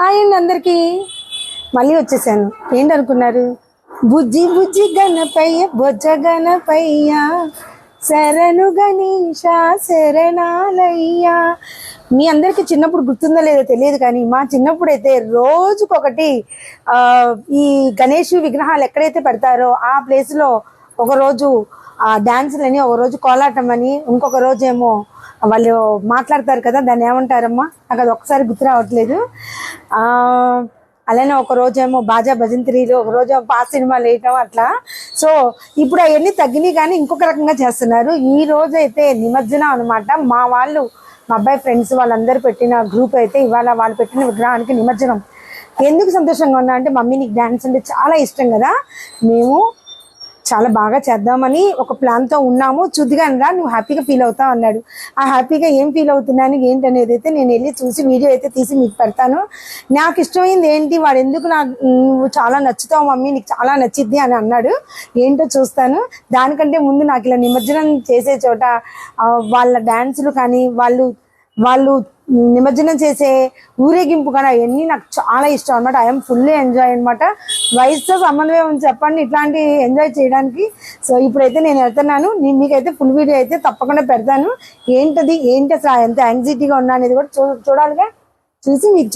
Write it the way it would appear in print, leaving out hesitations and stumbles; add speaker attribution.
Speaker 1: Hi అండి అందరికీ. మళ్ళీ వచ్చేసాను. ఏంటనుకున్నారు? బుజ్జి బుజ్జి గణపయ్య బొజ్జ గణపయ్య శరణు గణేశ శరణాలయ్య. మీ అందరికీ చిన్నప్పుడు గుర్తుందో లేదో తెలియదు, కానీ మా చిన్నప్పుడు అయితే రోజుకొకటి ఈ గణేష్ విగ్రహాలు ఎక్కడైతే పెడతారో ఆ ప్లేస్లో ఒకరోజు డాన్సులని, ఒకరోజు కోలాటం అని, ఇంకొక రోజు ఏమో వాళ్ళు మాట్లాడతారు కదా, దాన్ని ఏమంటారమ్మా, నాకు అది ఒక్కసారి గుర్తు రావట్లేదు. అలానే ఒక రోజేమో బాజా భజంత్రీలు, ఒక రోజు పాస్ సినిమాలు వేయటం అట్లా. సో ఇప్పుడు అవన్నీ తగ్గినాయి, కానీ ఇంకొక రకంగా చేస్తున్నారు. ఈ రోజు అయితే నిమజ్జనం అనమాట. మా అబ్బాయి ఫ్రెండ్స్ వాళ్ళందరూ పెట్టిన గ్రూప్ అయితే ఇవాళ వాళ్ళు పెట్టిన విగ్రహానికి నిమజ్జనం. ఎందుకు సంతోషంగా ఉన్నా అంటే, మమ్మీ నీకు డ్యాన్స్ అంటే చాలా ఇష్టం కదా, మేము చాలా బాగా చేద్దామని ఒక ప్లాన్తో ఉన్నాము, చూద్దిగాని రా నువ్వు హ్యాపీగా ఫీల్ అవుతావు అన్నాడు. ఆ హ్యాపీగా ఏం ఫీల్ అవుతున్నాను ఏంటనేది అయితే నేను వెళ్ళి చూసి వీడియో అయితే తీసి మీకు పెడతాను. నాకు ఇష్టమైంది ఏంటి, వాడు ఎందుకు నువ్వు చాలా నచ్చుతావు మమ్మీ, నీకు చాలా నచ్చిద్ది అని అన్నాడు. ఏంటో చూస్తాను. దానికంటే ముందు నాకు ఇలా నిమజ్జనం చేసే చోట వాళ్ళ డ్యాన్సులు కానీ, వాళ్ళు నిమజ్జనం చేసే ఊరేగింపు కానీ అవన్నీ నాకు చాలా ఇష్టం అనమాట. ఐఎమ్ ఫుల్లీ ఎంజాయ్ అనమాట. వయసుతో సమన్వయం ఉంది చెప్పండి ఇట్లాంటి ఎంజాయ్ చేయడానికి. సో ఇప్పుడైతే నేను వెళ్తున్నాను. మీకైతే ఫుల్ వీడియో అయితే తప్పకుండా పెడతాను. ఏంటి అసలు ఎంత యాంగ్జైటీగా ఉన్నా అనేది కూడా చూడాలిగా, చూసి మీకు